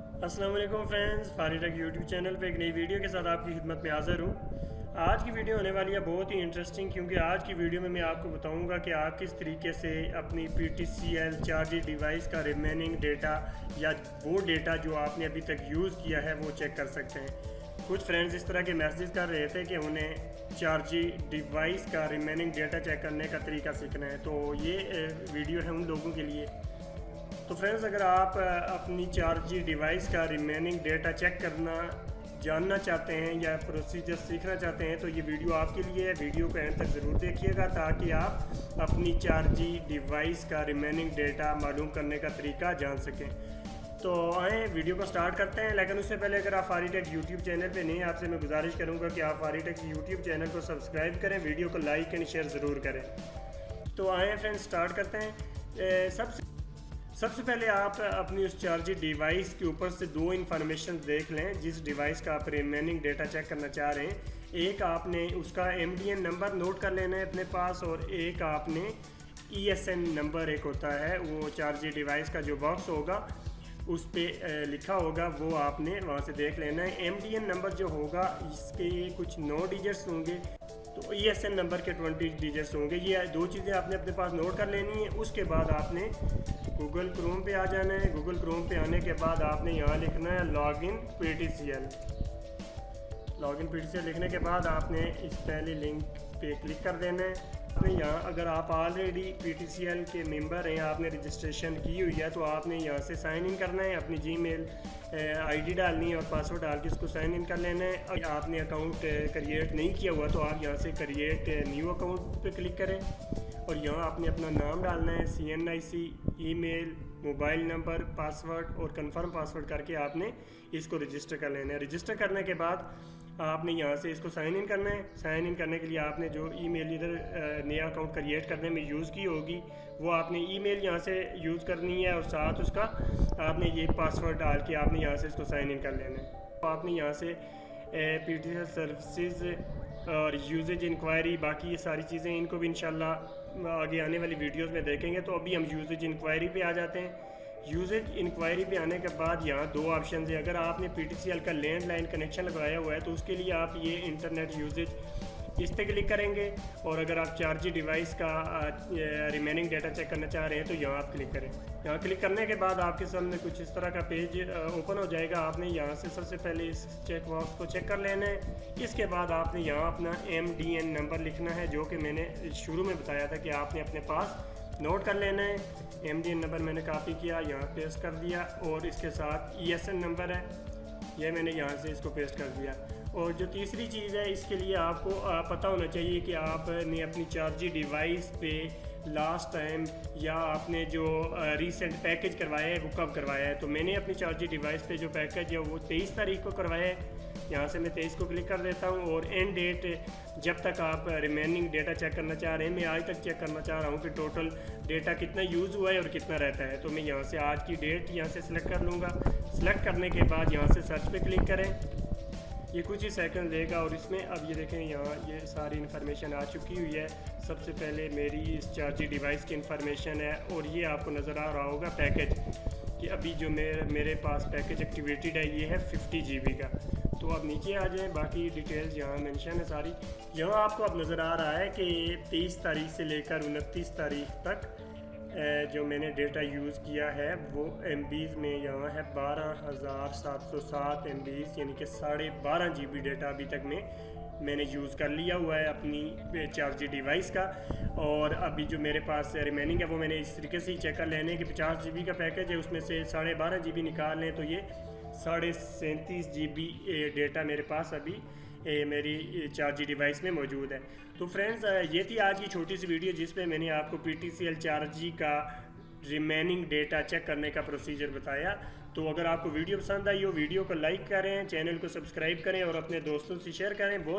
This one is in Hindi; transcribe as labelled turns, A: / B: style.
A: अस्सलाम वालेकुम फ्रेंड्स, फारी टेक यूट्यूब चैनल पे एक नई वीडियो के साथ आपकी खिदमत में हाज़िर हूँ। आज की वीडियो होने वाली है बहुत ही इंटरेस्टिंग, क्योंकि आज की वीडियो में मैं आपको बताऊंगा कि आप किस तरीके से अपनी PTCL चार्जिंग डिवाइस का रिमेनिंग डेटा या वो डेटा जो आपने अभी तक यूज़ किया है वो चेक कर सकते हैं। कुछ फ्रेंड्स इस तरह के मैसेज कर रहे थे कि उन्हें चार्जिंग डिवाइस का रिमेनिंग डेटा चेक करने का तरीका सीखना है, तो ये वीडियो है उन लोगों के लिए। तो फ्रेंड्स, अगर आप अपनी चार्जिंग डिवाइस का रिमेनिंग डेटा चेक करना जानना चाहते हैं या प्रोसीजर सीखना चाहते हैं तो ये वीडियो आपके लिए है। वीडियो को एंड तक ज़रूर देखिएगा ताकि आप अपनी चार्जिंग डिवाइस का रिमेनिंग डेटा मालूम करने का तरीका जान सकें। तो आएँ वीडियो को स्टार्ट करते हैं, लेकिन उससे पहले अगर आप फारी टेक यूट्यूब चैनल पे नहीं, आपसे मैं गुजारिश करूँगा कि आप फारी टेक यूट्यूब चैनल को सब्सक्राइब करें, वीडियो को लाइक एंड शेयर ज़रूर करें। तो आएँ फ्रेंड्स स्टार्ट करते हैं। सबसे पहले आप अपनी उस चार्जिंग डिवाइस के ऊपर से दो इन्फॉर्मेशन देख लें जिस डिवाइस का आप रिमेनिंग डेटा चेक करना चाह रहे हैं। एक आपने उसका MDN नंबर नोट कर लेना है अपने पास, और एक आपने ESN नंबर एक होता है, वो चार्जिंग डिवाइस का जो बॉक्स होगा उस पर लिखा होगा, वो आपने वहाँ से देख लेना है। MDN नंबर जो होगा इसके कुछ 9 डिजिट्स होंगे, तो ESN नंबर के 20 डिजिट्स होंगे। ये दो चीज़ें आपने अपने पास नोट कर लेनी है। उसके बाद आपने गूगल क्रोम पे आ जाना है। गूगल क्रोम पे आने के बाद आपने यहाँ लिखना है लॉगिन PTCL। लॉगिन PTCL लिखने के बाद आपने इस पहले लिंक पे क्लिक कर देना है। आपने यहाँ अगर आप ऑलरेडी PTCL के मेंबर हैं, आपने रजिस्ट्रेशन की हुई है, तो आपने यहाँ से साइन इन करना है, अपनी जीमेल ID डालनी है और पासवर्ड डाल के इसको साइन इन कर लेना है। अगर आपने अकाउंट क्रिएट नहीं किया हुआ तो आप यहाँ से क्रिएट न्यू अकाउंट पे क्लिक करें और यहाँ आपने अपना नाम डालना है, CNIC, email, mobile number, password और कंफर्म पासवर्ड करके आपने इसको रजिस्टर कर लेना है। रजिस्टर करने के बाद आपने यहाँ से इसको साइन इन करना है। साइन इन करने के लिए आपने जो ईमेल इधर नया अकाउंट क्रिएट करने में यूज़ की होगी वो आपने ईमेल यहाँ से यूज़ करनी है, और साथ उसका आपने ये पासवर्ड डाल के आपने यहाँ से इसको साइन इन कर लेना है। तो आपने यहाँ से PTCL सर्विसेज और यूजेज इंक्वायरी, बाकी ये सारी चीज़ें इनको भी इंशाल्लाह आगे आने वाली वीडियोस में देखेंगे। तो अभी हम यूजेज इंक्वायरी पे आ जाते हैं। यूजेज इंक्वायरी पे आने के बाद यहाँ दो ऑप्शन है। अगर आपने PTCL का लैंडलाइन कनेक्शन लगाया हुआ है तो उसके लिए आप ये इंटरनेट यूजेज इस पर क्लिक करेंगे, और अगर आप चार्जिंग डिवाइस का रिमेनिंग डेटा चेक करना चाह रहे हैं तो यहाँ आप क्लिक करें। यहाँ क्लिक करने के बाद आपके सामने कुछ इस तरह का पेज ओपन हो जाएगा। आपने यहाँ से सबसे पहले इस चेक बॉक्स को चेक कर लेना है। इसके बाद आपने यहाँ अपना MDN नंबर लिखना है, जो कि मैंने शुरू में बताया था कि आपने अपने पास नोट कर लेना है। MDN नंबर मैंने कॉपी किया, यहाँ पेस्ट कर दिया, और इसके साथ ESN नंबर है, यह मैंने यहाँ से इसको पेस्ट कर दिया। और जो तीसरी चीज़ है, इसके लिए आपको पता होना चाहिए कि आपने अपनी चार्जिंग डिवाइस पे लास्ट टाइम या आपने जो रीसेंट पैकेज करवाया है वो कब करवाया है। तो मैंने अपनी चार्जिंग डिवाइस पे जो पैकेज है वो 23 तारीख को करवाया है। यहाँ से मैं 23 को क्लिक कर देता हूँ, और एंड डेट जब तक आप रिमेनिंग डेटा चेक करना चाह रहे हैं, मैं आज तक चेक करना चाह रहा हूँ कि टोटल डेटा कितना यूज़ हुआ है और कितना रहता है। तो मैं यहाँ से आज की डेट यहाँ से सिलेक्ट कर लूँगा। सिलेक्ट करने के बाद यहाँ से सर्च पे क्लिक करें, ये कुछ ही सेकंड लेगा, और इसमें अब ये देखें यहाँ ये सारी इन्फॉर्मेशन आ चुकी हुई है। सबसे पहले मेरी इस चार्जिंग डिवाइस की इन्फॉर्मेशन है, और ये आपको नज़र आ रहा होगा पैकेज कि अभी जो मेरे पास पैकेज एक्टिवेटेड है ये है 50 GB का। तो अब नीचे आ जाएं, बाकी डिटेल्स यहाँ मेंशन है सारी। यहाँ आपको अब नज़र आ रहा है कि 23 तारीख से लेकर 29 तारीख तक जो मैंने डेटा यूज़ किया है वो MBs में यहाँ है 12,707 MBs, यानी कि 12.5 GB डेटा अभी तक मैंने यूज़ कर लिया हुआ है अपनी चार्जिंग डिवाइस का। और अभी जो मेरे पास रिमेनिंग है वो मैंने इस तरीके से ही चेक कर लेने कि 50 GB का पैकेज है, उसमें से 12.5 GB निकाल लें तो ये 37.5 GB डेटा मेरे पास अभी मेरी चार्जिंग डिवाइस में मौजूद है। तो फ्रेंड्स, ये थी आज की छोटी सी वीडियो जिसमें मैंने आपको PTCL चार्जिंग का रिमेनिंग डेटा चेक करने का प्रोसीजर बताया। तो अगर आपको वीडियो पसंद आई हो, वीडियो को लाइक करें, चैनल को सब्सक्राइब करें और अपने दोस्तों से शेयर करें। बहुत